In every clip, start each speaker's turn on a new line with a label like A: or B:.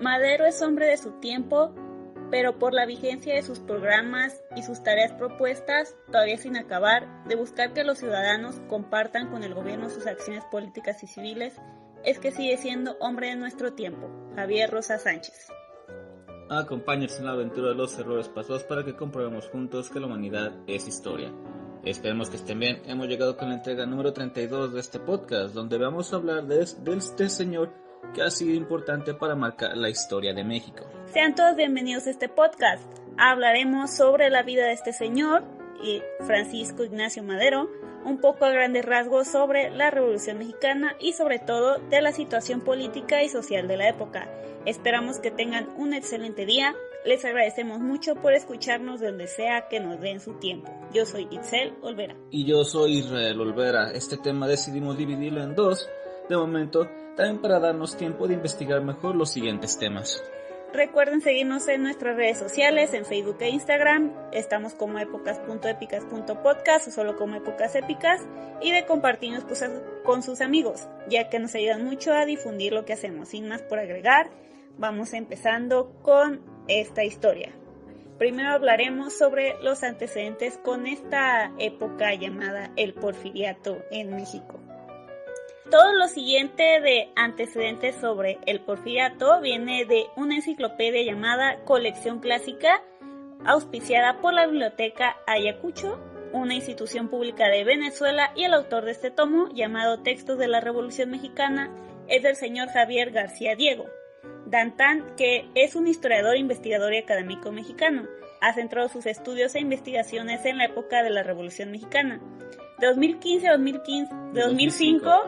A: Madero es hombre de su tiempo, pero por la vigencia de sus programas y sus tareas propuestas, todavía sin acabar, de buscar que los ciudadanos compartan con el gobierno sus acciones políticas y civiles, es que sigue siendo hombre de nuestro tiempo. Javier Rosa Sánchez.
B: Acompáñanos en la aventura de los errores pasados para que comprobemos juntos que la humanidad es historia. Esperemos que estén bien. Hemos llegado con la entrega número 32 de este podcast, donde vamos a hablar de este señor que ha sido importante para marcar la historia de México.
A: Sean todos bienvenidos a este podcast. Hablaremos sobre la vida de este señor, Francisco Ignacio Madero, un poco a grandes rasgos sobre la Revolución Mexicana y sobre todo de la situación política y social de la época. Esperamos que tengan un excelente día. Les agradecemos mucho por escucharnos donde sea que nos den su tiempo. Yo soy Itzel Olvera.
B: Y yo soy Israel Olvera. Este tema decidimos dividirlo en dos, de momento, también para darnos tiempo de investigar mejor los siguientes temas.
A: Recuerden seguirnos en nuestras redes sociales, en Facebook e Instagram. Estamos como épocas.épicas.podcast o solo como Épocas Épicas, y de compartirnos con sus amigos, ya que nos ayudan mucho a difundir lo que hacemos. Sin más por agregar, vamos empezando con esta historia. Primero hablaremos sobre los antecedentes con esta época llamada el Porfiriato en México. Todo lo siguiente de antecedentes sobre el Porfiriato viene de una enciclopedia llamada Colección Clásica, auspiciada por la Biblioteca Ayacucho, una institución pública de Venezuela, y el autor de este tomo, llamado Textos de la Revolución Mexicana, es el señor Javier García Diego Dantán, que es un historiador, investigador y académico mexicano. Ha centrado sus estudios e investigaciones en la época de la Revolución Mexicana. De 2005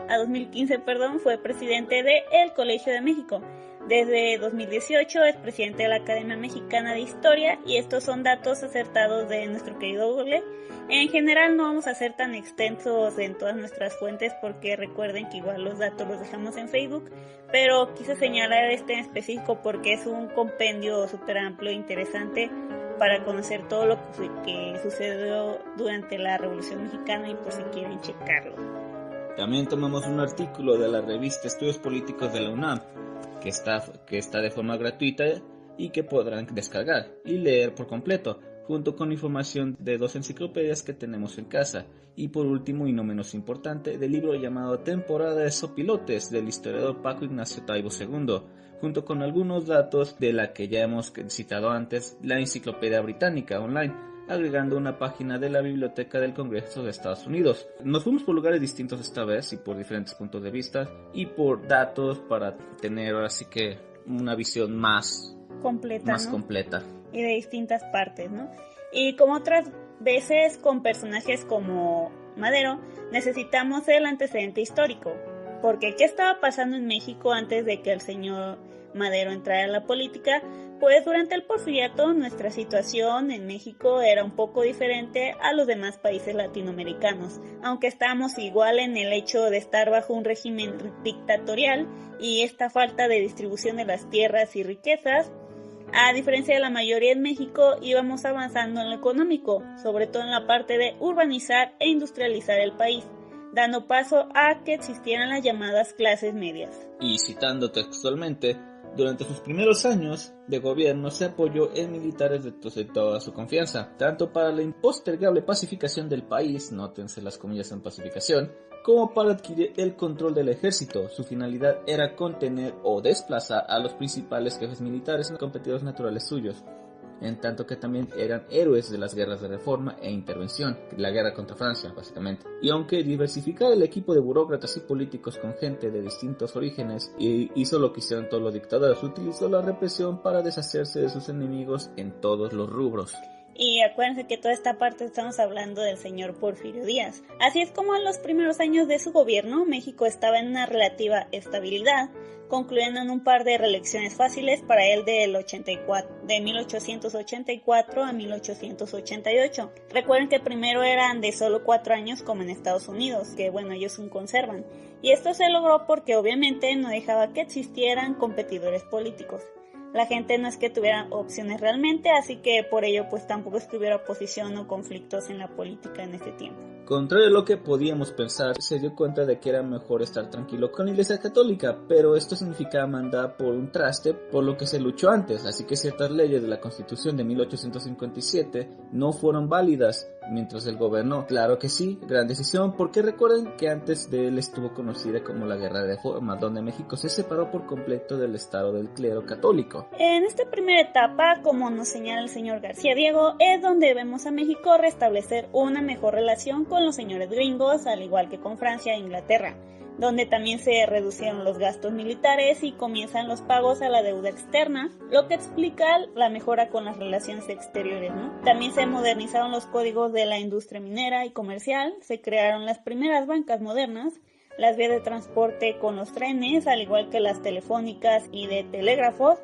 A: a 2015, fue presidente del Colegio de México. Desde 2018 es presidente de la Academia Mexicana de Historia, y estos son datos acertados de nuestro querido Google. En general no vamos a ser tan extensos en todas nuestras fuentes porque recuerden que igual los datos los dejamos en Facebook, pero quise señalar este en específico porque es un compendio súper amplio e interesante para conocer todo lo que sucedió durante la Revolución Mexicana y por si quieren checarlo.
B: También tomamos un artículo de la revista Estudios Políticos de la UNAM, que está de forma gratuita y que podrán descargar y leer por completo, junto con información de dos enciclopedias que tenemos en casa. Y por último y no menos importante, del libro llamado Temporada de Sopilotes del historiador Paco Ignacio Taibo II, junto con algunos datos de la que ya hemos citado antes, la Enciclopedia Británica Online, agregando una página de la Biblioteca del Congreso de Estados Unidos. Nos fuimos por lugares distintos esta vez y por diferentes puntos de vista y por datos para tener ahora sí que una visión más completa.
A: Y de distintas partes, ¿no? Y como otras veces con personajes como Madero, necesitamos el antecedente histórico. Porque ¿qué estaba pasando en México antes de que el señor Madero entrara a la política? Pues durante el Porfiriato nuestra situación en México era un poco diferente a los demás países latinoamericanos, aunque estábamos igual en el hecho de estar bajo un régimen dictatorial y esta falta de distribución de las tierras y riquezas. A diferencia de la mayoría en México, íbamos avanzando en lo económico, sobre todo en la parte de urbanizar e industrializar el país, dando paso a que existieran las llamadas clases medias.
B: Y citando textualmente, durante sus primeros años de gobierno se apoyó en militares de toda su confianza, tanto para la impostergable pacificación del país, nótense las comillas en pacificación, como para adquirir el control del ejército. Su finalidad era contener o desplazar a los principales jefes militares y competidores naturales suyos, en tanto que también eran héroes de las guerras de reforma e intervención, la guerra contra Francia básicamente. Y aunque diversificar el equipo de burócratas y políticos con gente de distintos orígenes hizo lo que hicieron todos los dictadores, utilizó la represión para deshacerse de sus enemigos en todos los rubros.
A: Y acuérdense que toda esta parte estamos hablando del señor Porfirio Díaz. Así es como en los primeros años de su gobierno, México estaba en una relativa estabilidad, concluyendo en un par de reelecciones fáciles para él de 1884 a 1888. Recuerden que primero eran de solo 4 años como en Estados Unidos, que bueno, ellos aún conservan. Y esto se logró porque obviamente no dejaba que existieran competidores políticos. La gente no es que tuviera opciones realmente, así que por ello pues tampoco es que hubiera oposición o conflictos en la política en ese tiempo.
B: Contrario a lo que podíamos pensar, se dio cuenta de que era mejor estar tranquilo con la Iglesia Católica, pero esto significaba mandar por un traste por lo que se luchó antes, así que ciertas leyes de la Constitución de 1857 no fueron válidas mientras él gobernó. Claro que sí, gran decisión, porque recuerden que antes de él estuvo conocida como la Guerra de Reforma, donde México se separó por completo del estado del clero católico.
A: En esta primera etapa, como nos señala el señor García Diego, es donde vemos a México restablecer una mejor relación con los señores gringos, al igual que con Francia e Inglaterra, donde también se reducieron los gastos militares y comienzan los pagos a la deuda externa, lo que explica la mejora con las relaciones exteriores, ¿no? También se modernizaron los códigos de la industria minera y comercial, se crearon las primeras bancas modernas, las vías de transporte con los trenes, al igual que las telefónicas y de telégrafos,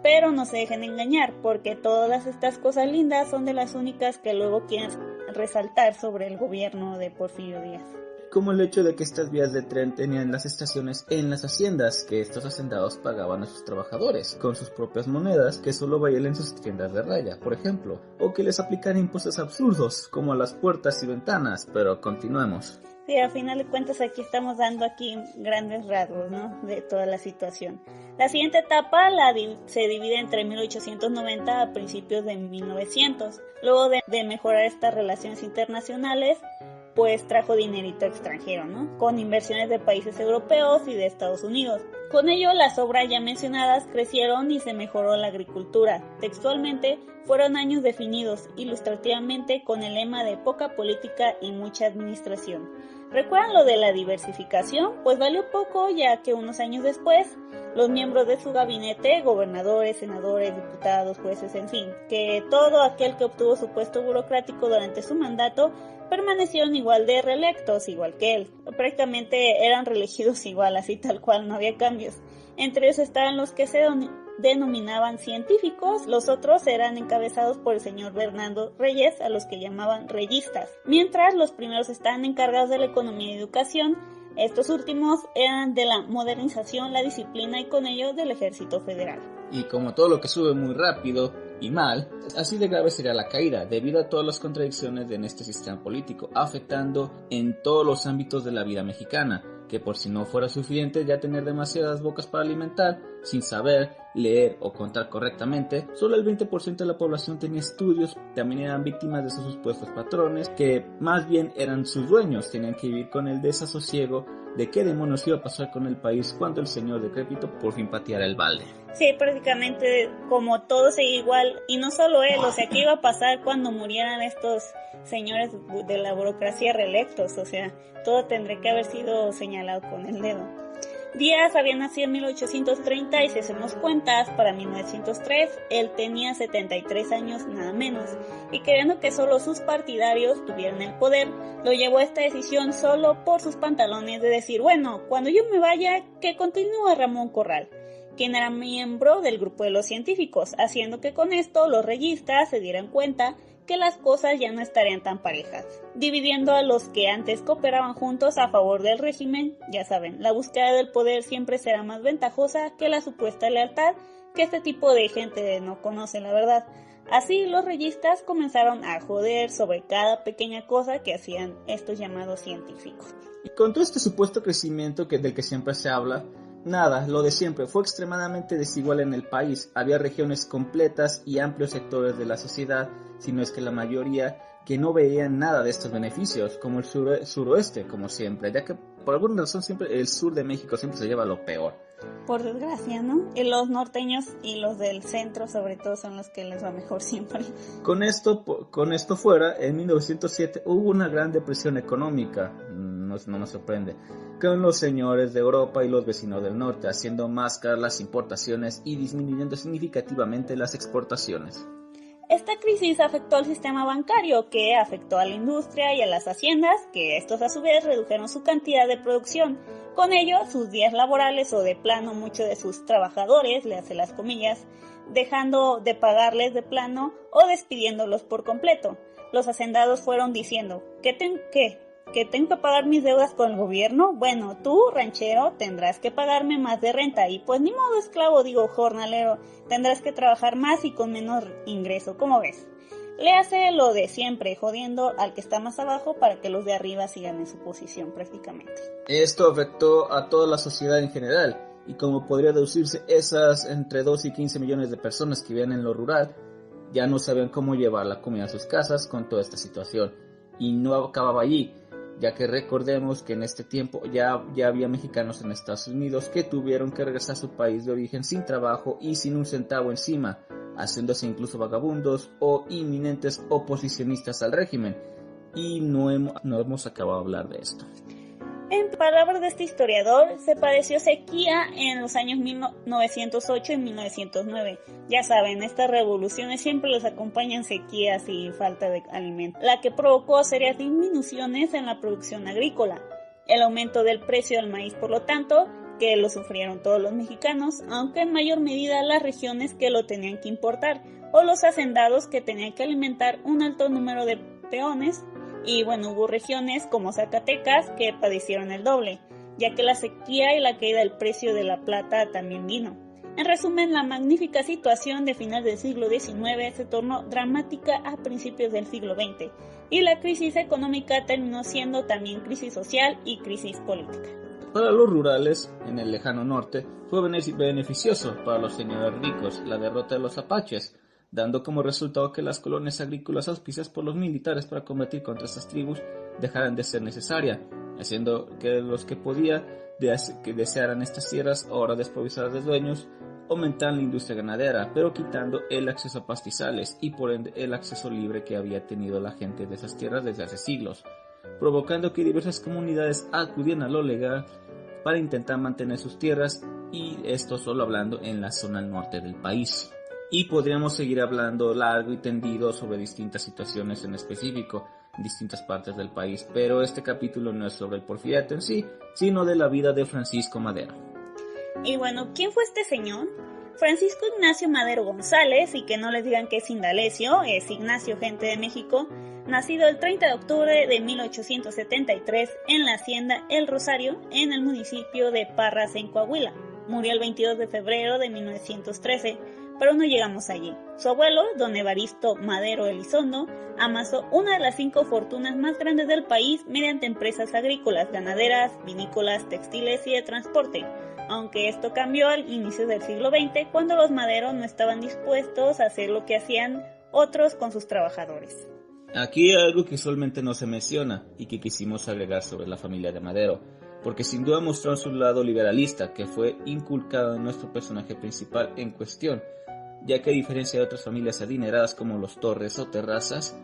A: pero no se dejen engañar, porque todas estas cosas lindas son de las únicas que luego quieren resaltar sobre el gobierno de Porfirio Díaz.
B: Como el hecho de que estas vías de tren tenían las estaciones en las haciendas, que estos hacendados pagaban a sus trabajadores con sus propias monedas que solo valían en sus tiendas de raya, por ejemplo, o que les aplican impuestos absurdos como a las puertas y ventanas, pero continuemos.
A: Sí, a final de cuentas aquí estamos dando grandes rasgos, ¿no?, de toda la situación. La siguiente etapa se divide entre 1890 a principios de 1900. Luego de mejorar estas relaciones internacionales, pues trajo dinerito extranjero, ¿no?, con inversiones de países europeos y de Estados Unidos. Con ello, las obras ya mencionadas crecieron y se mejoró la agricultura. Textualmente, fueron años definidos, ilustrativamente, con el lema de poca política y mucha administración. ¿Recuerdan lo de la diversificación? Pues valió poco, ya que unos años después, los miembros de su gabinete, gobernadores, senadores, diputados, jueces, en fin, que todo aquel que obtuvo su puesto burocrático durante su mandato, permanecieron igual de reelectos, igual que él. Prácticamente eran reelegidos igual, así tal cual, no había cambios. Entre ellos estaban los que se denominaban científicos, los otros eran encabezados por el señor Bernardo Reyes, a los que llamaban reyistas, mientras los primeros estaban encargados de la economía y educación. Estos últimos eran de la modernización, la disciplina y con ello del ejército federal.
B: Y como todo lo que sube muy rápido y mal, así de grave sería la caída, debido a todas las contradicciones en este sistema político, afectando en todos los ámbitos de la vida mexicana, que por si no fuera suficiente ya tener demasiadas bocas para alimentar, sin saber leer o contar correctamente, solo el 20% de la población tenía estudios, también eran víctimas de sus supuestos patrones, que más bien eran sus dueños, tenían que vivir con el desasosiego de qué demonios iba a pasar con el país cuando el señor decrépito por fin pateara el balde.
A: Sí, prácticamente como todo seguía igual, y no solo él, o sea, ¿qué iba a pasar cuando murieran estos señores de la burocracia reelectos? O sea, todo tendría que haber sido señalado con el dedo. Díaz había nacido en 1830 y si hacemos cuentas, para 1903 él tenía 73 años nada menos, y queriendo que solo sus partidarios tuvieran el poder, lo llevó a esta decisión solo por sus pantalones de decir, bueno, cuando yo me vaya, que continúe Ramón Corral, quien era miembro del grupo de los científicos, haciendo que con esto los reyistas se dieran cuenta que las cosas ya no estarían tan parejas, dividiendo a los que antes cooperaban juntos a favor del régimen. Ya saben, la búsqueda del poder siempre será más ventajosa que la supuesta lealtad, que este tipo de gente no conoce, la verdad. Así los reyistas comenzaron a joder sobre cada pequeña cosa que hacían estos llamados científicos.
B: Y con todo este supuesto crecimiento del que siempre se habla, nada, lo de siempre, fue extremadamente desigual en el país. Había regiones completas y amplios sectores de la sociedad, si no es que la mayoría, que no veían nada de estos beneficios, como el suroeste, como siempre, ya que por alguna razón siempre el sur de México siempre se lleva lo peor.
A: Por desgracia, ¿no? Y los norteños y los del centro, sobre todo, son los que les va mejor siempre.
B: Con esto fuera, en 1907 hubo una gran depresión económica, no me sorprende, con los señores de Europa y los vecinos del norte, haciendo más caras las importaciones y disminuyendo significativamente las exportaciones.
A: Esta crisis afectó al sistema bancario, que afectó a la industria y a las haciendas, que estos a su vez redujeron su cantidad de producción. Con ello, sus días laborales o de plano muchos de sus trabajadores, le hace las comillas, dejando de pagarles de plano o despidiéndolos por completo. Los hacendados fueron diciendo, ¿que tengo que pagar mis deudas con el gobierno? Bueno, tú, ranchero, tendrás que pagarme más de renta y pues ni modo jornalero, tendrás que trabajar más y con menos ingreso, ¿cómo ves? le hace lo de siempre, jodiendo al que está más abajo para que los de arriba sigan en su posición prácticamente.
B: Esto afectó a toda la sociedad en general, y como podría deducirse, esas entre 2 y 15 millones de personas que viven en lo rural ya no sabían cómo llevar la comida a sus casas con toda esta situación. Y no acababa allí, ya que recordemos que en este tiempo ya había mexicanos en Estados Unidos que tuvieron que regresar a su país de origen sin trabajo y sin un centavo encima, haciéndose incluso vagabundos o inminentes oposicionistas al régimen. Y no hemos acabado de hablar de esto.
A: En palabras de este historiador, se padeció sequía en los años 1908 y 1909. Ya saben, estas revoluciones siempre les acompañan sequías y falta de alimento, la que provocó serias disminuciones en la producción agrícola. El aumento del precio del maíz, por lo tanto, que lo sufrieron todos los mexicanos, aunque en mayor medida las regiones que lo tenían que importar, o los hacendados que tenían que alimentar un alto número de peones. Y bueno, hubo regiones como Zacatecas que padecieron el doble, ya que la sequía y la caída del precio de la plata también vino. En resumen, la magnífica situación de finales del siglo XIX se tornó dramática a principios del siglo XX, y la crisis económica terminó siendo también crisis social y crisis política.
B: Para los rurales, en el lejano norte, fue beneficioso para los señores ricos la derrota de los apaches, dando como resultado que las colonias agrícolas auspiciadas por los militares para combatir contra estas tribus dejaran de ser necesarias, haciendo que los que que desearan estas tierras ahora desprovisadas de dueños aumentaran la industria ganadera, pero quitando el acceso a pastizales y por ende el acceso libre que había tenido la gente de esas tierras desde hace siglos, provocando que diversas comunidades acudieran a lo legal para intentar mantener sus tierras, y esto solo hablando en la zona norte del país. Y podríamos seguir hablando largo y tendido sobre distintas situaciones en específico en distintas partes del país, pero este capítulo no es sobre el porfiriato en sí, sino de la vida de Francisco Madero.
A: Y bueno, ¿quién fue este señor? Francisco Ignacio Madero González, y que no les digan que es Indalecio, es Ignacio, gente de México, nacido el 30 de octubre de 1873 en la hacienda El Rosario, en el municipio de Parras, en Coahuila. Murió el 22 de febrero de 1913. Pero no llegamos allí. Su abuelo, don Evaristo Madero Elizondo, amasó una de las 5 fortunas más grandes del país mediante empresas agrícolas, ganaderas, vinícolas, textiles y de transporte, aunque esto cambió al inicio del siglo XX, cuando los Madero no estaban dispuestos a hacer lo que hacían otros con sus trabajadores.
B: Aquí hay algo que usualmente no se menciona y que quisimos agregar sobre la familia de Madero, porque sin duda mostró su lado liberalista, que fue inculcado en nuestro personaje principal en cuestión, ya que a diferencia de otras familias adineradas como los Torres o Terrazas,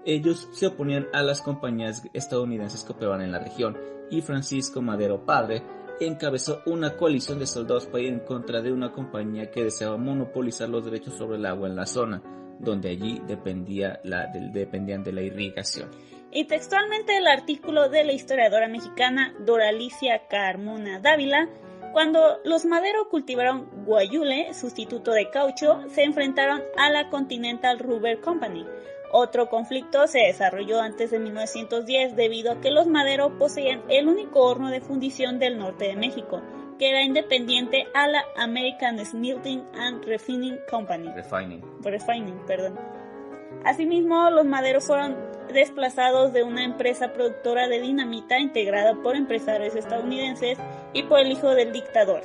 B: ellos se oponían a las compañías estadounidenses que operaban en la región, y Francisco Madero padre encabezó una coalición de soldados para ir en contra de una compañía que deseaba monopolizar los derechos sobre el agua en la zona, donde allí dependían de la irrigación.
A: Y textualmente el artículo de la historiadora mexicana Doralicia Carmona Dávila: cuando los Madero cultivaron guayule, sustituto de caucho, se enfrentaron a la Continental Rubber Company. Otro conflicto se desarrolló antes de 1910 debido a que los Madero poseían el único horno de fundición del norte de México, que era independiente a la American Smelting and Refining Company. Refining, perdón. Asimismo, los Madero fueron desplazados de una empresa productora de dinamita integrada por empresarios estadounidenses y por el hijo del dictador.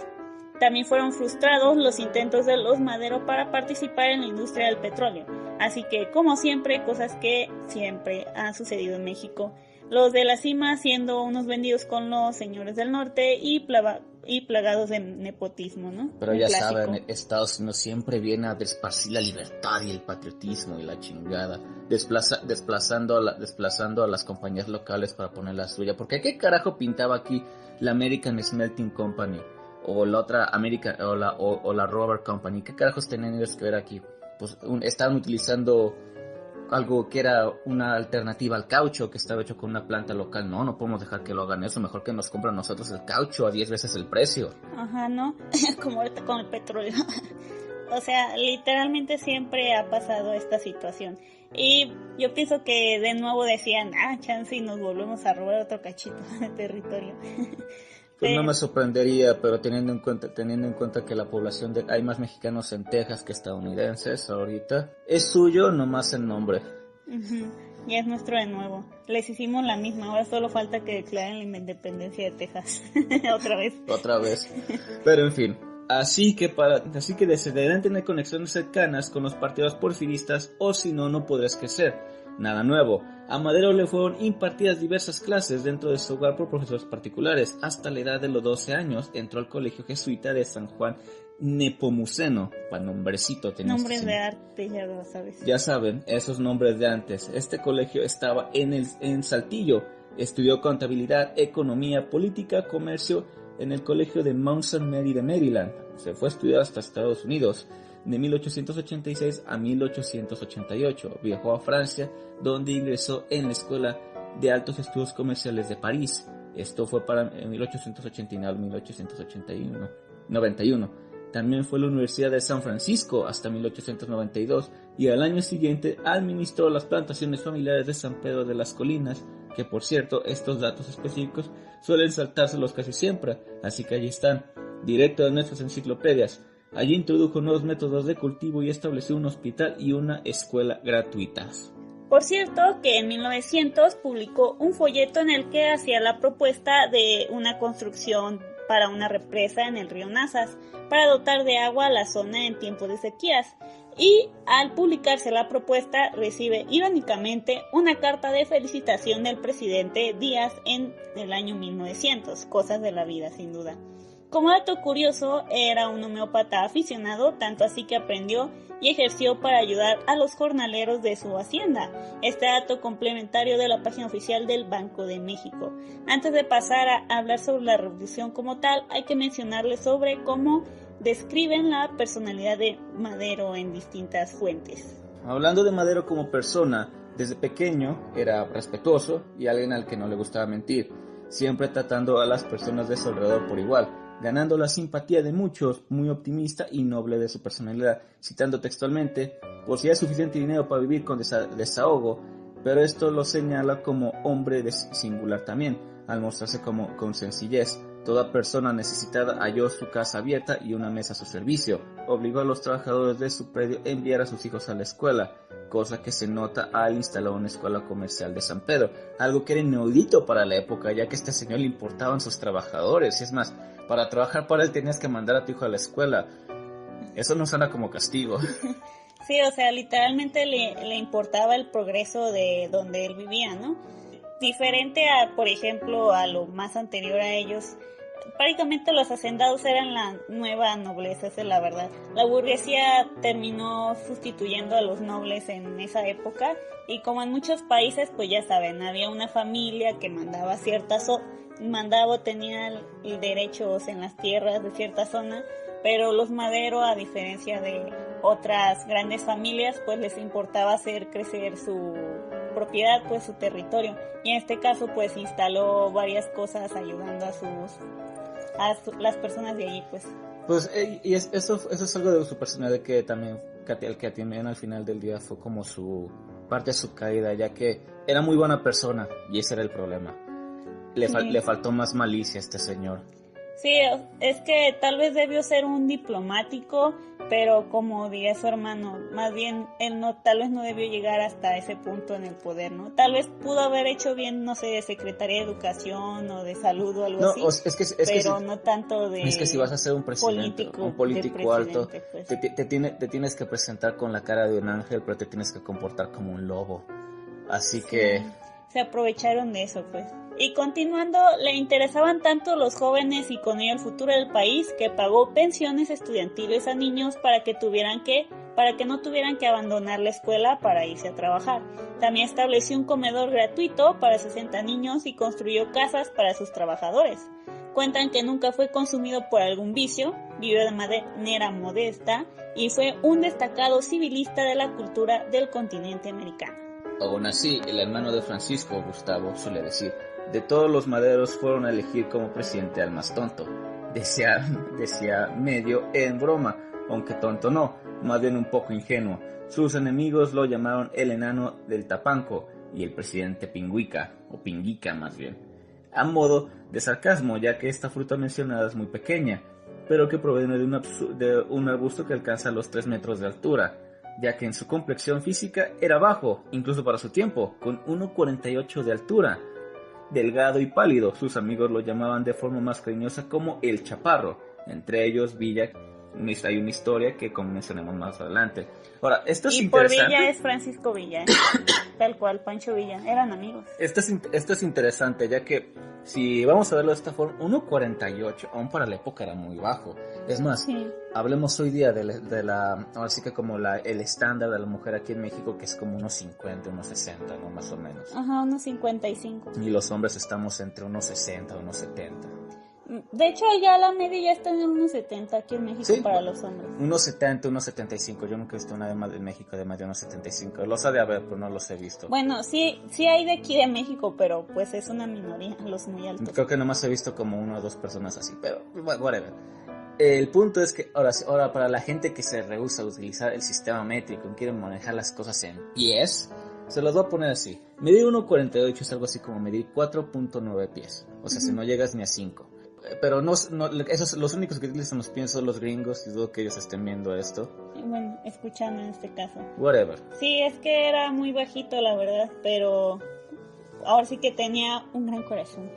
A: También fueron frustrados los intentos de los Madero para participar en la industria del petróleo. Así que, como siempre, cosas que siempre han sucedido en México. Los de la cima siendo unos vendidos con los señores del norte y plagados de nepotismo, ¿no?
B: Pero ya saben, Estados Unidos siempre viene a desparcir la libertad y el patriotismo y la chingada, desplazando a las compañías locales para poner la suya. Porque ¿qué carajo pintaba aquí la American Smelting Company o la otra o la Rubber Company? ¿Qué carajos tenían ellos que ver aquí? Pues estaban utilizando algo que era una alternativa al caucho, que estaba hecho con una planta local. No podemos dejar que lo hagan eso, mejor que nos compran nosotros el caucho a 10 veces el precio.
A: Ajá, ¿no? Como ahorita con el petróleo. O sea, literalmente siempre ha pasado esta situación. Y yo pienso que de nuevo decían, chance y nos volvemos a robar otro cachito de territorio.
B: Pues no me sorprendería, pero teniendo en cuenta que la población hay más mexicanos en Texas que estadounidenses ahorita, es suyo nomás el nombre.
A: Ujú. Ya es nuestro de nuevo. Les hicimos la misma, ahora solo falta que declaren la independencia de Texas. Otra vez.
B: Otra vez. Pero en fin. Así que deberán tener conexiones cercanas con los partidos porfiristas o si no, no podrás crecer. Nada nuevo. A Madero le fueron impartidas diversas clases dentro de su hogar por profesores particulares. Hasta la edad de los 12 años entró al colegio jesuita de San Juan Nepomuceno. Para nombrecito tenía
A: Nombres de arte, ya lo sabes.
B: Ya saben, esos nombres de antes. Este colegio estaba en Saltillo. Estudió contabilidad, economía, política, comercio en el colegio de Mount St. Mary de Maryland. Se fue a estudiar hasta Estados Unidos. De 1886 a 1888 viajó a Francia, donde ingresó en la Escuela de Altos Estudios Comerciales de París. Esto fue para 1889 a 1891. También fue a la Universidad de San Francisco hasta 1892 y al año siguiente administró las plantaciones familiares de San Pedro de las Colinas, que por cierto estos datos específicos suelen saltárselos casi siempre, así que allí están, directo de nuestras enciclopedias. Allí introdujo nuevos métodos de cultivo y estableció un hospital y una escuela gratuitas.
A: Por cierto, que en 1900 publicó un folleto en el que hacía la propuesta de una construcción para una represa en el río Nazas, para dotar de agua a la zona en tiempos de sequías. Y al publicarse la propuesta, recibe irónicamente una carta de felicitación del presidente Díaz en el año 1900, cosas de la vida sin duda. Como dato curioso, era un homeópata aficionado, tanto así que aprendió y ejerció para ayudar a los jornaleros de su hacienda. Este dato complementario de la página oficial del Banco de México. Antes de pasar a hablar sobre la revolución como tal, hay que mencionarles sobre cómo describen la personalidad de Madero en distintas fuentes.
B: Hablando de Madero como persona, desde pequeño era respetuoso y alguien al que no le gustaba mentir, siempre tratando a las personas de su alrededor por igual, ganando la simpatía de muchos, muy optimista y noble de su personalidad, citando textualmente: poseía suficiente dinero para vivir con desahogo, pero esto lo señala como hombre singular también, al mostrarse con sencillez. Toda persona necesitada halló su casa abierta y una mesa a su servicio. Obligó a los trabajadores de su predio a enviar a sus hijos a la escuela, cosa que se nota al instalar una escuela comercial de San Pedro, algo que era inaudito para la época, ya que a este señor le importaban sus trabajadores. Y es más, para trabajar para él tenías que mandar a tu hijo a la escuela. Eso no suena como castigo.
A: Sí, o sea, literalmente le importaba el progreso de donde él vivía, ¿no? Diferente a, por ejemplo, a lo más anterior a ellos, prácticamente los hacendados eran la nueva nobleza, esa es la verdad. La burguesía terminó sustituyendo a los nobles en esa época y como en muchos países, pues ya saben, había una familia que mandaba tenía derechos en las tierras de cierta zona, pero los Madero, a diferencia de otras grandes familias, pues les importaba hacer crecer su propiedad, pues su territorio, y en este caso pues instaló varias cosas ayudando a las personas de allí, pues.
B: Y eso es algo de su personalidad que también al final del día fue como su parte de su caída, ya que era muy buena persona y ese era el problema. Le faltó más malicia a este señor.
A: Sí, es que tal vez debió ser un diplomático, pero como diría su hermano, más bien él tal vez no debió llegar hasta ese punto en el poder, ¿no? Tal vez pudo haber hecho bien, no sé, de Secretaría de Educación o de Salud o algo así, pero no tanto de...
B: Es que si vas a ser un presidente, un político alto,
A: pues.
B: te tienes que presentar con la cara de un ángel, pero te tienes que comportar como un lobo. Así que...
A: Se aprovecharon de eso, pues. Y continuando, le interesaban tanto los jóvenes y con ello el futuro del país, que pagó pensiones estudiantiles a niños para que no tuvieran que abandonar la escuela para irse a trabajar. También estableció un comedor gratuito para 60 niños y construyó casas para sus trabajadores. Cuentan que nunca fue consumido por algún vicio, vivió de manera modesta y fue un destacado civilista de la cultura del continente americano.
B: Aún así, el hermano de Francisco, Gustavo, suele decir: de todos los Maderos fueron a elegir como presidente al más tonto. Decía medio en broma, aunque tonto no, más bien un poco ingenuo. Sus enemigos lo llamaron el enano del Tapanco y el presidente Pingüica, o Pinguica más bien, a modo de sarcasmo, ya que esta fruta mencionada es muy pequeña, pero que proviene de un arbusto que alcanza los 3 metros de altura. ya que en su complexión física era bajo, incluso para su tiempo, con 1,48 de altura. Delgado y pálido, sus amigos lo llamaban de forma más cariñosa como el Chaparro, entre ellos Villa. Hay una historia que mencionemos más adelante. Ahora, esto es
A: y por
B: interesante.
A: Villa es Francisco Villa, tal cual, Pancho Villa, eran amigos.
B: Esto es interesante, ya que si vamos a verlo de esta forma, 1,48, aún para la época era muy bajo. Es más,
A: Sí.
B: hablemos hoy día de la, ahora sí que como el estándar de la mujer aquí en México, que es como unos 50, unos 60, ¿no? Más o menos.
A: Ajá, unos 55.
B: Y los hombres estamos entre unos 60, unos 70.
A: De hecho, ya la media ya está en unos 70 aquí en México,
B: Sí,
A: para los hombres.
B: Unos 70, unos 75. Yo nunca he visto una de México de más de unos 75. Los ha de haber, pero no los he visto.
A: Bueno, sí hay de aquí de México, pero pues es una minoría, los muy altos.
B: Creo que nomás he visto como una o dos personas así, pero whatever. El punto es que ahora para la gente que se rehúsa a utilizar el sistema métrico y quiere manejar las cosas en pies, se los voy a poner así. Medir 1,48 es algo así como medir 4,9 pies. O sea, si no llegas ni a 5. Pero no, esos, los únicos que utilizan los pies son los gringos, y dudo que ellos estén viendo esto.
A: Bueno, escuchando en este caso.
B: Whatever.
A: Sí, es que era muy bajito, la verdad, pero ahora sí que tenía un gran corazón.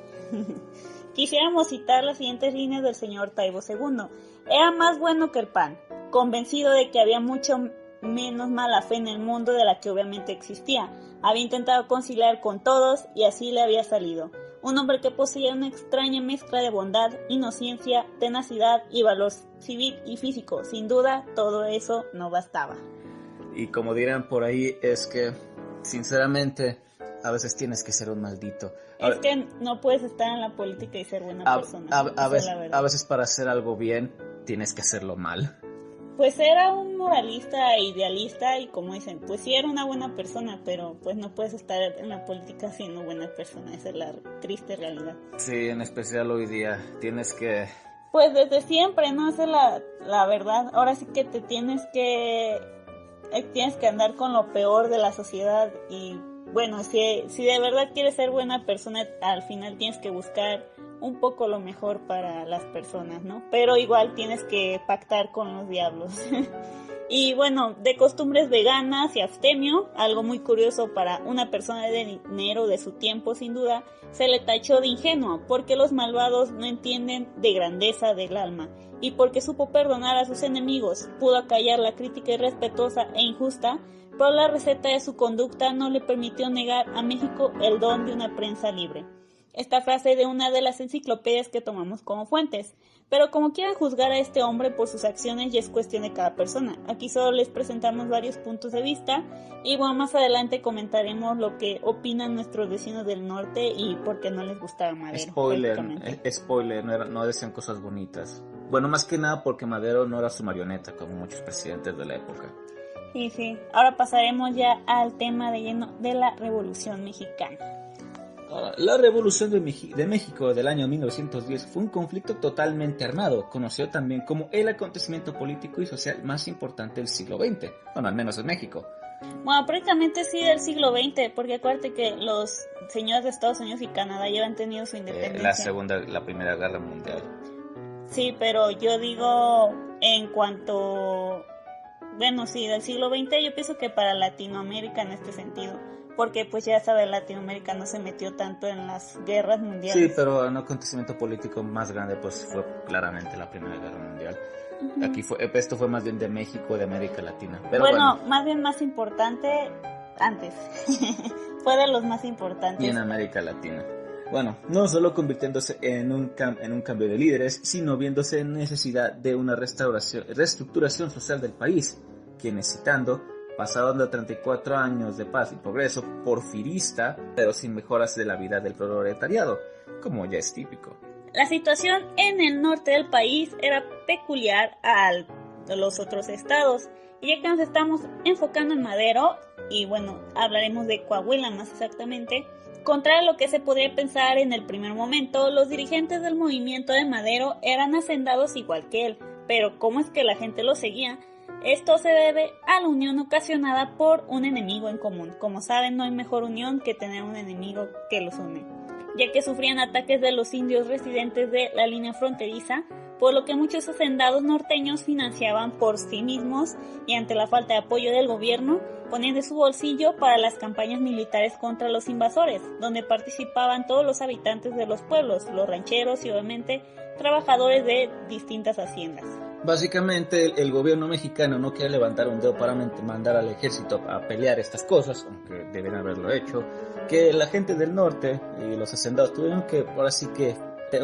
A: Quisiéramos citar las siguientes líneas del señor Taibo II. Era más bueno que el pan, convencido de que había mucho menos mala fe en el mundo de la que obviamente existía. Había intentado conciliar con todos y así le había salido. Un hombre que poseía una extraña mezcla de bondad, inocencia, tenacidad y valor civil y físico. Sin duda, todo eso no bastaba.
B: Y como dirán por ahí, es que, sinceramente, a veces tienes que ser un maldito.
A: Es que no puedes estar en la política y ser buena persona.
B: A veces para hacer algo bien, tienes que hacerlo mal.
A: Pues era un moralista e idealista y como dicen, pues sí era una buena persona, pero pues no puedes estar en la política siendo buena persona, esa es la triste realidad.
B: Sí, en especial hoy día, tienes que...
A: Pues desde siempre, ¿no? Esa es la verdad. Ahora sí que tienes que andar con lo peor de la sociedad y bueno, si de verdad quieres ser buena persona, al final tienes que buscar un poco lo mejor para las personas, ¿no? Pero igual tienes que pactar con los diablos. Y bueno, de costumbres veganas y abstemio, algo muy curioso para una persona de dinero de su tiempo sin duda, se le tachó de ingenuo, porque los malvados no entienden de grandeza del alma, y porque supo perdonar a sus enemigos, pudo acallar la crítica irrespetuosa e injusta, pero la receta de su conducta no le permitió negar a México el don de una prensa libre. Esta frase de una de las enciclopedias que tomamos como fuentes. Pero como quieran juzgar a este hombre por sus acciones ya es cuestión de cada persona. Aquí solo les presentamos varios puntos de vista y bueno, más adelante comentaremos lo que opinan nuestros vecinos del norte y por qué no les gustaba Madero.
B: Spoiler, no decían cosas bonitas. Bueno, más que nada porque Madero no era su marioneta como muchos presidentes de la época.
A: Sí. Ahora pasaremos ya al tema de lleno de la Revolución Mexicana.
B: La Revolución de México del año 1910 fue un conflicto totalmente armado, conocido también como el acontecimiento político y social más importante del siglo XX, bueno, al menos en México.
A: Bueno, prácticamente sí del siglo XX, porque acuérdate que los señores de Estados Unidos y Canadá ya han tenido su independencia.
B: La Primera Guerra Mundial.
A: Sí, pero yo digo en cuanto... Bueno, sí, del siglo XX yo pienso que para Latinoamérica en este sentido. Porque pues ya sabes, Latinoamérica no se metió tanto en las guerras mundiales.
B: Sí, pero un acontecimiento político más grande pues fue claramente la Primera Guerra Mundial. Uh-huh. Esto fue más bien de México, de América Latina. Pero bueno,
A: más bien más importante antes. Fue de los más importantes.
B: Y en América Latina. Bueno, no solo convirtiéndose en un cambio de líderes, sino viéndose en necesidad de una reestructuración social del país, quienes citando... Pasaron de 34 años de paz y progreso porfirista, pero sin mejoras de la vida del proletariado, como ya es típico.
A: La situación en el norte del país era peculiar a los otros estados, y ya que nos estamos enfocando en Madero, y bueno, hablaremos de Coahuila más exactamente, contrario a lo que se podría pensar en el primer momento, los dirigentes del movimiento de Madero eran hacendados igual que él, pero ¿cómo es que la gente lo seguía? Esto se debe a la unión ocasionada por un enemigo en común. Como saben, no hay mejor unión que tener un enemigo que los une. Ya que sufrían ataques de los indios residentes de la línea fronteriza, por lo que muchos hacendados norteños financiaban por sí mismos y ante la falta de apoyo del gobierno, ponían de su bolsillo para las campañas militares contra los invasores, donde participaban todos los habitantes de los pueblos, los rancheros y obviamente trabajadores de distintas haciendas.
B: Básicamente el gobierno mexicano no quiere levantar un dedo para mandar al ejército a pelear estas cosas, aunque deben haberlo hecho, que la gente del norte y los hacendados tuvieron que, por así que,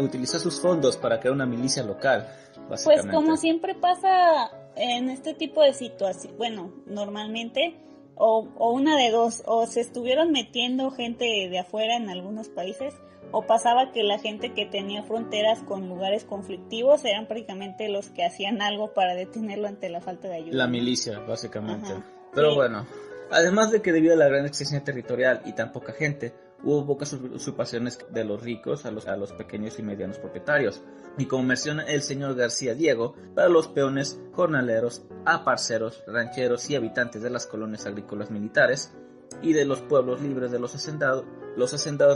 B: utilizar sus fondos para crear una milicia local, básicamente.
A: Pues como siempre pasa en este tipo de situaciones, bueno, normalmente, o una de dos, o se estuvieron metiendo gente de afuera en algunos países, o pasaba que la gente que tenía fronteras con lugares conflictivos eran prácticamente los que hacían algo para detenerlo ante la falta de ayuda.
B: La milicia, básicamente.
A: Ajá.
B: Pero
A: Sí.
B: Bueno, además de que debido a la gran extensión territorial y tan poca gente, hubo pocas usurpaciones de los ricos a los pequeños y medianos propietarios. Y como menciona el señor García Diego, para los peones, jornaleros, aparceros, rancheros y habitantes de las colonias agrícolas militares y de los pueblos libres de los hacendados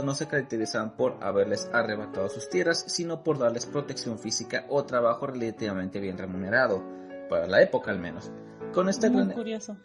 B: no se caracterizaban por haberles arrebatado sus tierras, sino por darles protección física o trabajo relativamente bien remunerado, para la época al menos. Con esta
A: Curioso.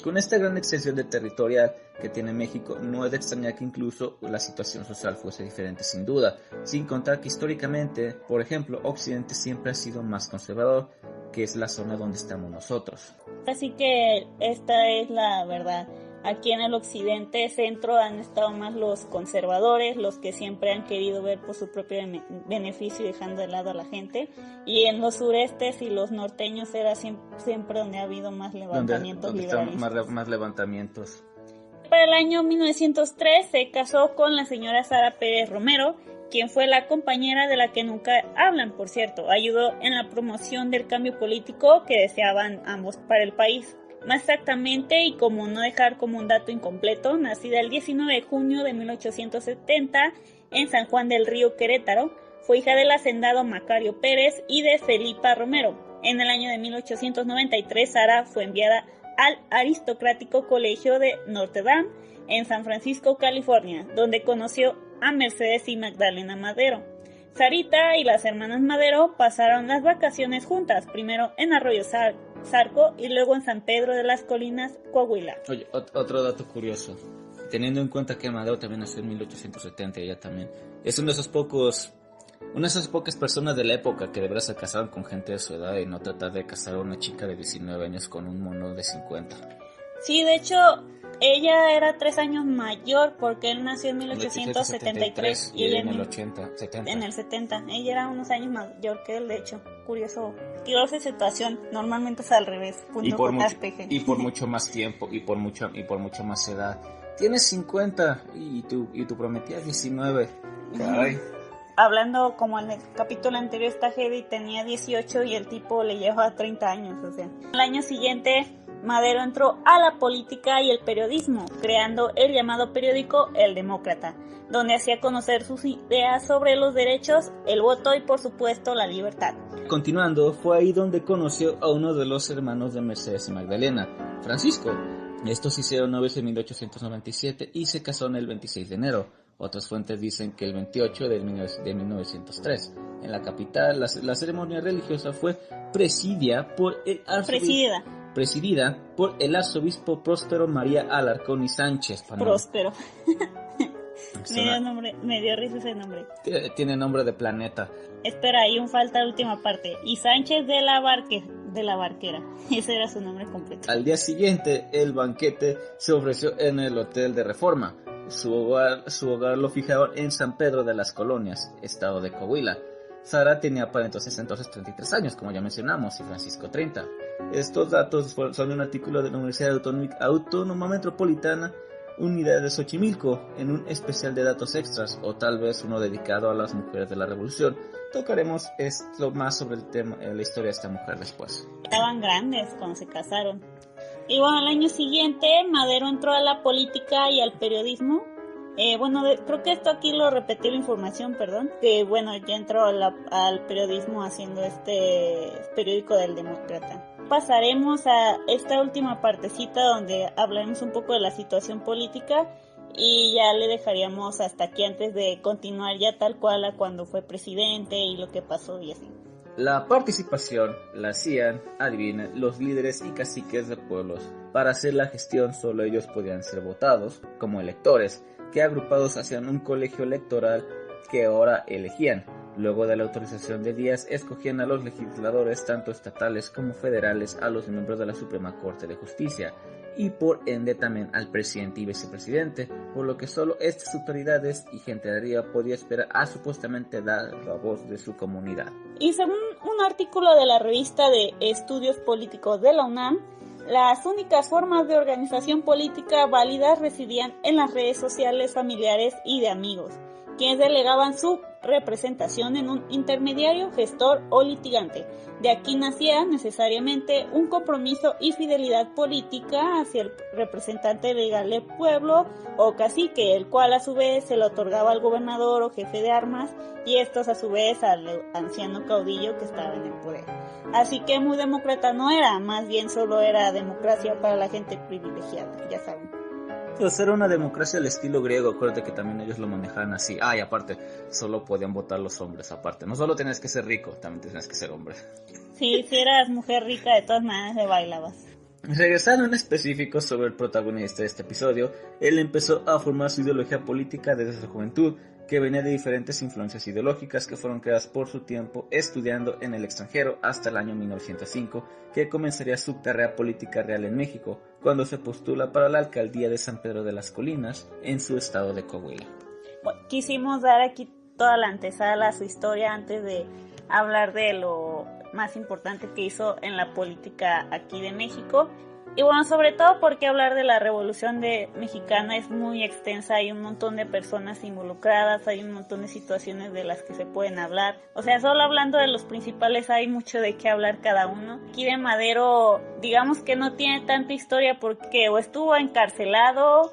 B: Con esta gran extensión de territorial que tiene México, no es de extrañar que incluso la situación social fuese diferente sin duda, sin contar que históricamente, por ejemplo, Occidente siempre ha sido más conservador, que es la zona donde estamos nosotros.
A: Así que esta es la verdad. Aquí en el occidente centro han estado más los conservadores, los que siempre han querido ver por su propio beneficio dejando de lado a la gente. Y en los surestes y los norteños era siempre donde ha habido más levantamientos
B: donde están
A: liberalistas.
B: más levantamientos.
A: Para el año 1903 se casó con la señora Sara Pérez Romero, quien fue la compañera de la que nunca hablan, por cierto. Ayudó en la promoción del cambio político que deseaban ambos para el país. Más exactamente, y como no dejar como un dato incompleto, nacida el 19 de junio de 1870 en San Juan del Río, Querétaro, fue hija del hacendado Macario Pérez y de Felipa Romero. En el año de 1893, Sara fue enviada al aristocrático colegio de Notre Dame en San Francisco, California, donde conoció a Mercedes y Magdalena Madero. Sarita y las hermanas Madero pasaron las vacaciones juntas, primero en Arroyo Zarco y luego en San Pedro de las Colinas, Coahuila.
B: Oye, otro dato curioso, teniendo en cuenta que Madero también nació en 1870, ella también es una de esas pocas personas de la época que de verdad se casaron con gente de su edad y no tratar de casar a una chica de 19 años con un mono de 50.
A: Sí, de hecho, ella era 3 años mayor porque él nació en 1873
B: y ella en el 70.
A: En el 70. Ella era unos años mayor que él, de hecho. Curiosa situación. Normalmente es al revés.
B: Y por mucho más tiempo y por mucha más edad. Tienes 50 y tu prometida 19. Caray.
A: Hablando como en el capítulo anterior, esta Heidi tenía 18 y el tipo le llevaba 30 años, o sea. El año siguiente, Madero entró a la política y el periodismo, creando el llamado periódico El Demócrata, donde hacía conocer sus ideas sobre los derechos, el voto y por supuesto la libertad.
B: Continuando, fue ahí donde conoció a uno de los hermanos de Mercedes y Magdalena, Francisco. Estos hicieron novios en 1897 y se casaron el 26 de enero. Otras fuentes dicen que el 28 de 1903. En la capital, la ceremonia religiosa fue presidida por el arzobispo Próspero María Alarcón y Sánchez.
A: Próspero. Me dio risa ese nombre.
B: Tiene nombre de planeta.
A: Espera, hay falta última parte. Y Sánchez de la Barquera. Ese era su nombre completo.
B: Al día siguiente, el banquete se ofreció en el Hotel de Reforma. Su hogar lo fijaron en San Pedro de las Colonias, estado de Coahuila. Sara tenía para entonces 33 años, como ya mencionamos, y Francisco 30. Estos datos son de un artículo de la Universidad Autónoma Metropolitana, Unidad de Xochimilco, en un especial de datos extras, o tal vez uno dedicado a las mujeres de la Revolución. Tocaremos esto más sobre el tema, la historia de esta mujer después.
A: Estaban grandes cuando se casaron. Y bueno, al año siguiente Madero entró a la política y al periodismo. Creo que esto aquí lo repetí la información, perdón. Que bueno, ya entró al periodismo haciendo este periódico del Demócrata. Pasaremos a esta última partecita donde hablaremos un poco de la situación política y ya le dejaríamos hasta aquí antes de continuar ya tal cual a cuando fue presidente y lo que pasó y así.
B: La participación la hacían, adivinen, los líderes y caciques de pueblos. Para hacer la gestión solo ellos podían ser votados como electores, que agrupados hacían un colegio electoral que ahora elegían. Luego de la autorización de Díaz, escogían a los legisladores, tanto estatales como federales, a los miembros de la Suprema Corte de Justicia, y por ende también al presidente y vicepresidente, por lo que solo estas autoridades y gente de arriba podía esperar a supuestamente dar la voz de su comunidad.
A: Y según un artículo de la revista de Estudios Políticos de la UNAM, las únicas formas de organización política válidas residían en las redes sociales familiares y de amigos, quienes delegaban su representación en un intermediario, gestor o litigante. De aquí nacía necesariamente un compromiso y fidelidad política hacia el representante legal del pueblo o cacique, el cual a su vez se le otorgaba al gobernador o jefe de armas y estos a su vez al anciano caudillo que estaba en el poder. Así que muy demócrata no era, más bien solo era democracia para la gente privilegiada, ya saben.
B: Pues era una democracia al estilo griego, acuérdate que también ellos lo manejaban así. Y aparte, solo podían votar los hombres, aparte. No solo tenías que ser rico, también tenías que ser hombre.
A: Sí, si eras mujer rica, de todas maneras le bailabas.
B: Regresando en específico sobre el protagonista de este episodio, él empezó a formar su ideología política desde su juventud, que venía de diferentes influencias ideológicas que fueron creadas por su tiempo estudiando en el extranjero hasta el año 1905, que comenzaría su carrera política real en México, cuando se postula para la alcaldía de San Pedro de las Colinas, en su estado de Coahuila.
A: Bueno, quisimos dar aquí toda la antesala a su historia antes de hablar de lo más importante que hizo en la política aquí de México. Y bueno, sobre todo porque hablar de la Revolución Mexicana es muy extensa, hay un montón de personas involucradas, hay un montón de situaciones de las que se pueden hablar. O sea, solo hablando de los principales hay mucho de qué hablar cada uno. Aquí de Madero, digamos que no tiene tanta historia porque o estuvo encarcelado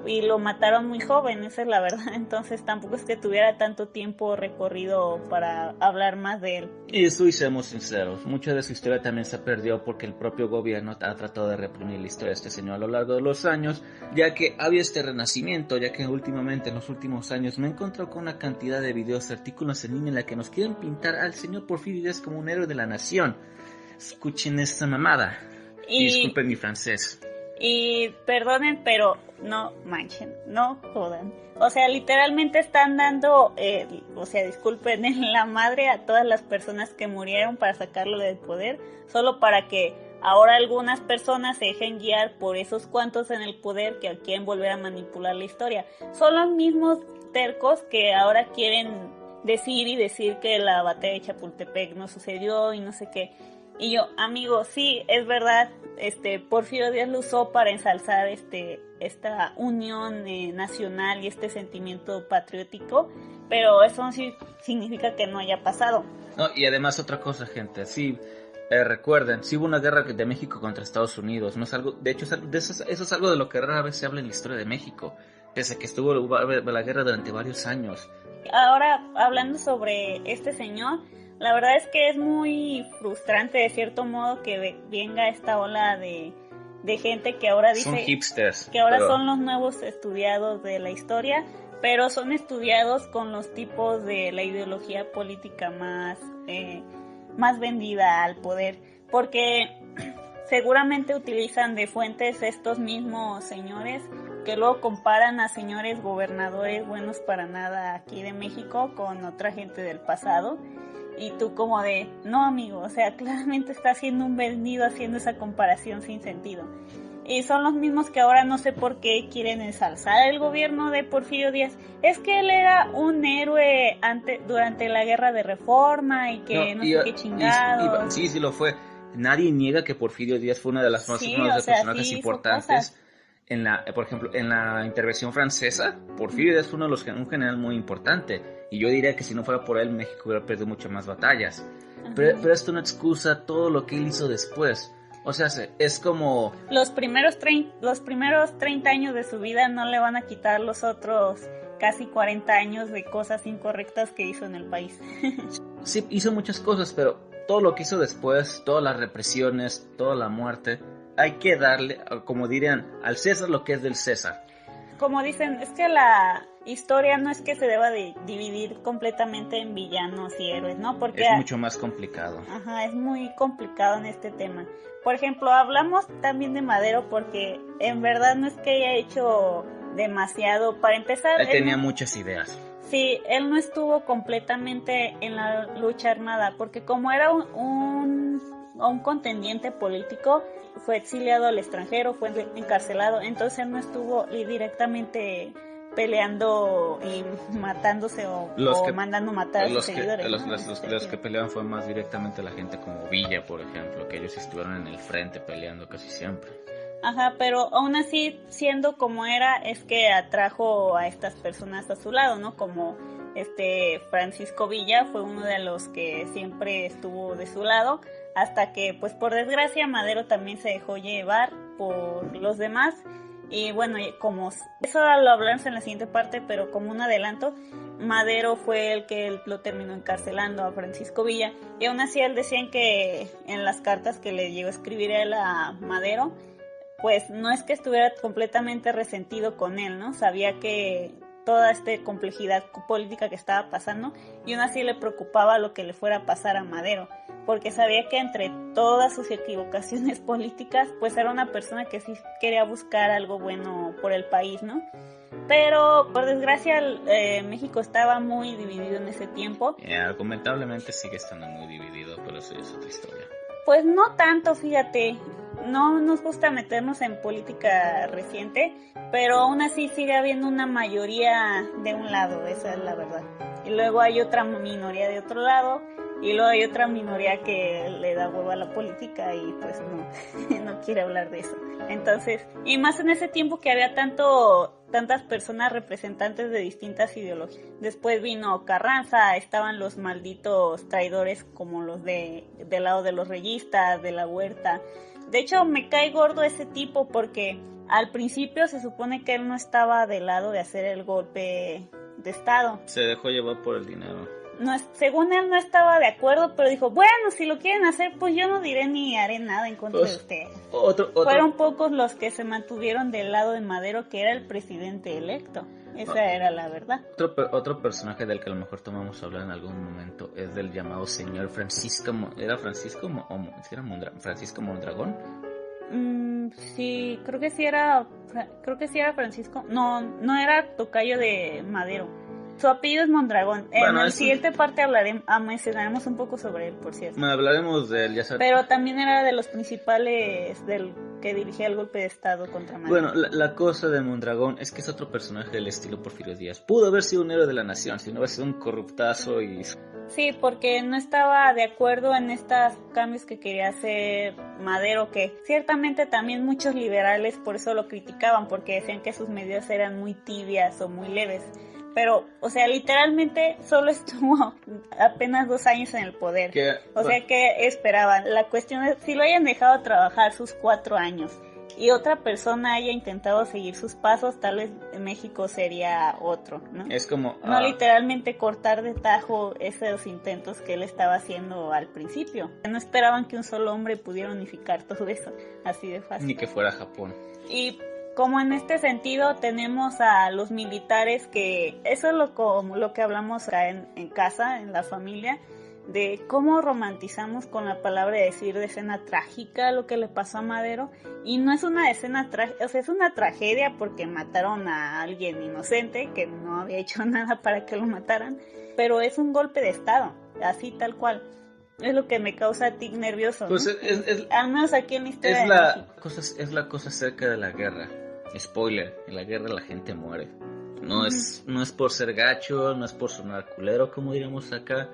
A: y lo mataron muy joven, esa es la verdad. Entonces tampoco es que tuviera tanto tiempo recorrido para hablar más de él.
B: Y eso, y seamos sinceros, mucha de su historia también se perdió porque el propio gobierno ha tratado de reprimir la historia de este señor a lo largo de los años, ya que había este renacimiento, ya que últimamente en los últimos años me he encontrado con una cantidad de videos, artículos en línea en la que nos quieren pintar al señor Porfirio Díaz como un héroe de la nación. Escuchen esta mamada. Y disculpen mi francés.
A: Y perdonen, pero no manchen, no jodan. O sea, literalmente están dando, disculpen, en la madre a todas las personas que murieron para sacarlo del poder, solo para que ahora algunas personas se dejen guiar por esos cuantos en el poder que quieren volver a manipular la historia. Son los mismos tercos que ahora quieren decir que la batalla de Chapultepec no sucedió y no sé qué. Y yo, amigo, sí, es verdad, Porfirio Díaz lo usó para ensalzar esta unión nacional y este sentimiento patriótico, pero eso no significa que no haya pasado.
B: No, y además otra cosa, gente, sí, recuerden, sí hubo una guerra de México contra Estados Unidos, no es algo, de hecho eso es algo de lo que rara vez se habla en la historia de México, pese a que estuvo la guerra durante varios años.
A: Ahora, hablando sobre este señor, la verdad es que es muy frustrante de cierto modo que venga esta ola de gente que ahora dice
B: son hipsters,
A: que ahora son los nuevos estudiados de la historia, pero son estudiados con los tipos de la ideología política más vendida al poder, porque seguramente utilizan de fuentes estos mismos señores que luego comparan a señores gobernadores buenos para nada aquí de México con otra gente del pasado. Y tú como de, no amigo, o sea, claramente está haciendo un vendido haciendo esa comparación sin sentido. Y son los mismos que ahora no sé por qué quieren ensalzar el gobierno de Porfirio Díaz. Es que él era un héroe durante la guerra de Reforma y que no sé qué chingados.
B: Sí lo fue. Nadie niega que Porfirio Díaz fue una de las personajes importantes. Por ejemplo, en la intervención francesa, Porfirio Díaz fue un general muy importante. Y yo diría que si no fuera por él, México hubiera perdido muchas más batallas. Pero esto no excusa todo lo que él hizo después. O sea, es como...
A: Los primeros 30 años de su vida no le van a quitar los otros casi 40 años de cosas incorrectas que hizo en el país.
B: Sí, hizo muchas cosas, pero todo lo que hizo después, todas las represiones, toda la muerte, hay que darle, como dirían, al César lo que es del César.
A: Como dicen, es que la historia no es que se deba de dividir completamente en villanos y héroes, ¿no? Porque
B: es mucho más complicado.
A: Ajá, es muy complicado en este tema. Por ejemplo, hablamos también de Madero porque en verdad no es que haya hecho demasiado. Para empezar,
B: Él tenía muchas ideas.
A: Sí, él no estuvo completamente en la lucha armada porque como era un contendiente político, fue exiliado al extranjero, fue encarcelado, entonces él no estuvo directamente peleando y matándose o mandando matar a sus seguidores.
B: Los que peleaban fue más directamente la gente como Villa, por ejemplo, que ellos estuvieron en el frente peleando casi siempre.
A: Ajá, pero aún así, siendo como era, es que atrajo a estas personas a su lado, ¿no? Como Francisco Villa fue uno de los que siempre estuvo de su lado, hasta que, pues por desgracia, Madero también se dejó llevar por los demás. Y bueno, como eso lo hablamos en la siguiente parte, pero como un adelanto, Madero fue el que lo terminó encarcelando a Francisco Villa. Y aún así él decían que en las cartas que le llegó a escribir él a Madero, pues no es que estuviera completamente resentido con él, ¿no? Sabía que toda esta complejidad política que estaba pasando y aún así le preocupaba lo que le fuera a pasar a Madero, porque sabía que entre todas sus equivocaciones políticas, pues era una persona que sí quería buscar algo bueno por el país, ¿no? Pero por desgracia México estaba muy dividido en ese tiempo.
B: Argumentablemente sigue estando muy dividido, pero eso es otra historia.
A: Pues no tanto, fíjate, no nos gusta meternos en política reciente, pero aún así sigue habiendo una mayoría de un lado, esa es la verdad. Y luego hay otra minoría de otro lado, y luego hay otra minoría que le da huevo a la política y pues no quiere hablar de eso. Entonces, y más en ese tiempo que había tantas personas representantes de distintas ideologías. Después vino Carranza, estaban los malditos traidores como los del lado de los reyistas, de la Huerta. De hecho, me cae gordo ese tipo porque al principio se supone que él no estaba del lado de hacer el golpe de Estado.
B: Se dejó llevar por el dinero.
A: No, según él no estaba de acuerdo, pero dijo, bueno, si lo quieren hacer, pues yo no diré ni haré nada en contra de ustedes. Fueron pocos los que se mantuvieron del lado de Madero, que era el presidente electo. Esa era la verdad.
B: Otro personaje del que a lo mejor tomamos a hablar en algún momento es del llamado señor Francisco. ¿Era Francisco Francisco Mondragón?
A: Sí, creo que sí era Francisco. No era tocayo de Madero. Su apellido es Mondragón. En la siguiente parte mencionaremos un poco sobre él, por cierto.
B: Hablaremos de él, ya sabes.
A: Pero también era de los principales del que dirigía el golpe de Estado contra Madero.
B: Bueno, la cosa de Mondragón es que es otro personaje del estilo Porfirio Díaz. Pudo haber sido un héroe de la nación, si no hubiera sido un corruptazo y...
A: Sí, porque no estaba de acuerdo en estos cambios que quería hacer Madero, que ciertamente también muchos liberales por eso lo criticaban, porque decían que sus medidas eran muy tibias o muy leves. Pero, o sea, literalmente solo estuvo apenas 2 años en el poder. O sea, ¿qué esperaban? La cuestión es, si lo hayan dejado trabajar sus 4 años y otra persona haya intentado seguir sus pasos, tal vez México sería otro, ¿no?
B: Es como...
A: No literalmente cortar de tajo esos intentos que él estaba haciendo al principio. No esperaban que un solo hombre pudiera unificar todo eso, así de fácil.
B: Ni que fuera Japón.
A: Y como en este sentido tenemos a los militares, que eso es lo que hablamos acá en casa, en la familia, de cómo romantizamos con la palabra de decir de escena trágica lo que le pasó a Madero, y no es una escena trágica, o sea, es una tragedia porque mataron a alguien inocente que no había hecho nada para que lo mataran, pero es un golpe de Estado, así tal cual. Es lo que me causa tic nervioso, ¿no?
B: Pues
A: al menos aquí en la historia
B: es la cosa acerca de la guerra. Spoiler, en la guerra la gente muere. No es por ser gacho, no es por sonar culero, como diríamos acá,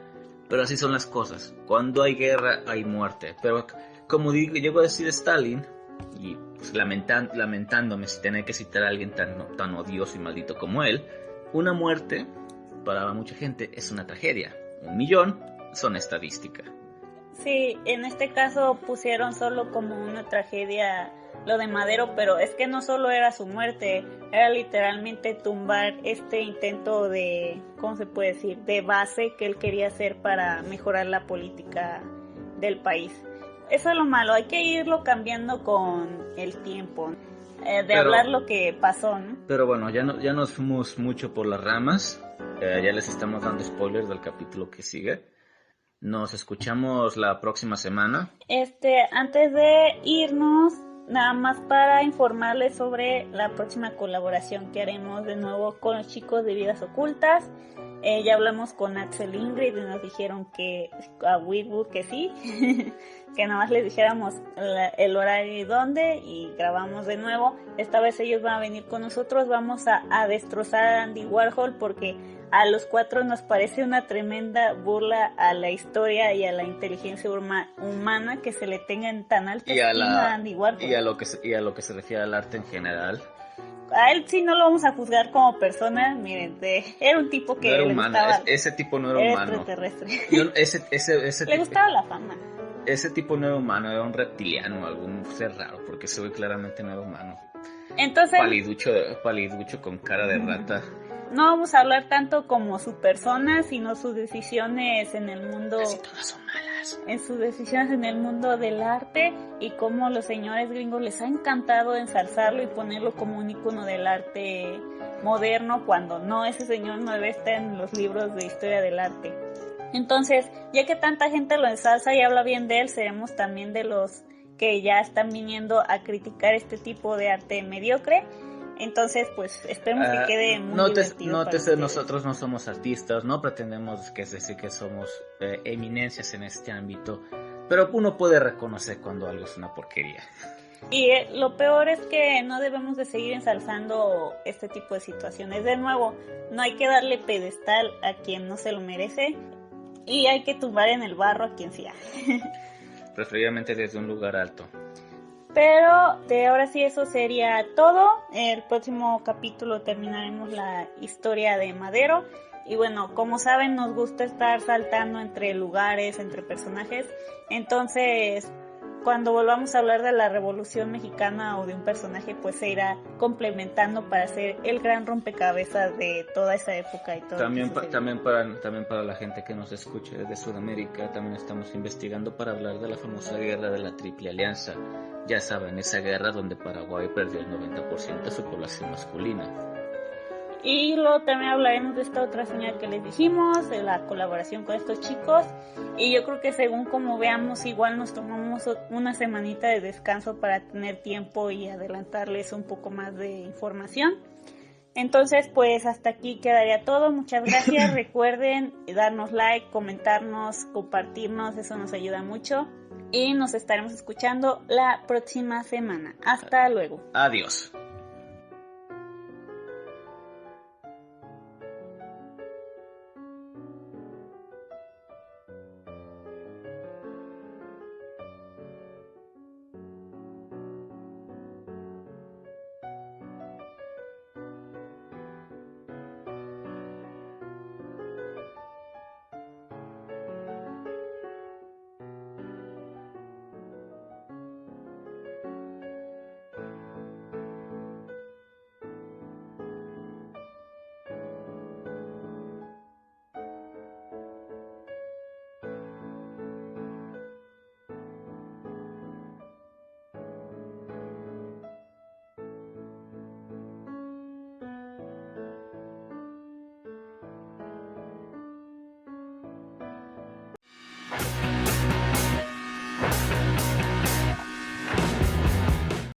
B: pero así son las cosas. Cuando hay guerra hay muerte. Pero como llegó a decir Stalin, y pues lamentándome si tener que citar a alguien tan odioso y maldito como él, una muerte para mucha gente es una tragedia. 1 millón son estadística.
A: Sí, en este caso pusieron solo como una tragedia lo de Madero, pero es que no solo era su muerte, era literalmente tumbar este intento de, ¿cómo se puede decir?, de base que él quería hacer para mejorar la política del país. Eso es lo malo, hay que irlo cambiando con el tiempo. hablar lo que pasó, ¿no?
B: Pero bueno, ya nos fuimos mucho por las ramas. Ya les estamos dando spoilers del capítulo que sigue. Nos escuchamos la próxima semana.
A: Antes de irnos, nada más para informarles sobre la próxima colaboración que haremos de nuevo con los chicos de Vidas Ocultas. Ya hablamos con Axel e Ingrid y nos dijeron que a Whitwood que sí, que nada más les dijéramos el horario y dónde, y grabamos de nuevo. Esta vez ellos van a venir con nosotros, vamos a destrozar a Andy Warhol porque a los 4 nos parece una tremenda burla a la historia y a la inteligencia humana que se le tenga en tan alta estima a Andy Warhol.
B: Y a lo que se refiere al arte en general.
A: A él sí no lo vamos a juzgar como persona, miren, era un tipo que
B: no era
A: le
B: humano,
A: gustaba,
B: ese tipo no era humano.
A: Extraterrestre.
B: Le
A: gustaba la fama.
B: Ese tipo no era humano, era un reptiliano, algún ser raro, porque ese güey claramente no era humano.
A: Entonces,
B: paliducho con cara de rata.
A: No vamos a hablar tanto como su persona, sino sus decisiones en el mundo.
B: Casi todas son malas.
A: En sus decisiones en el mundo del arte y cómo los señores gringos les ha encantado ensalzarlo y ponerlo como un icono del arte moderno, cuando no, ese señor no debe estar en los libros de historia del arte. Entonces, ya que tanta gente lo ensalza y habla bien de él, seremos también de los que ya están viniendo a criticar este tipo de arte mediocre. Entonces, pues, esperemos que quede muy divertido.
B: Nótese, nosotros no somos artistas, no pretendemos decir que somos eminencias en este ámbito, pero uno puede reconocer cuando algo es una porquería.
A: Y lo peor es que no debemos de seguir ensalzando este tipo de situaciones. De nuevo, no hay que darle pedestal a quien no se lo merece y hay que tumbar en el barro a quien sea.
B: Preferiblemente desde un lugar alto.
A: Pero de ahora sí, eso sería todo. El próximo capítulo terminaremos la historia de Madero. Y bueno, como saben, nos gusta estar saltando entre lugares, entre personajes. Entonces, cuando volvamos a hablar de la Revolución Mexicana o de un personaje, pues se irá complementando para hacer el gran rompecabezas de toda esa época y todo.
B: También para la gente que nos escuche desde Sudamérica, también estamos investigando para hablar de la famosa guerra de la Triple Alianza. Ya saben, esa guerra donde Paraguay perdió el 90% de su población masculina.
A: Y luego también hablaremos de esta otra señal que les dijimos, de la colaboración con estos chicos. Y yo creo que según como veamos, igual nos tomamos una semanita de descanso para tener tiempo y adelantarles un poco más de información. Entonces, pues hasta aquí quedaría todo. Muchas gracias. Recuerden darnos like, comentarnos, compartirnos, eso nos ayuda mucho. Y nos estaremos escuchando la próxima semana. Hasta luego.
B: Adiós.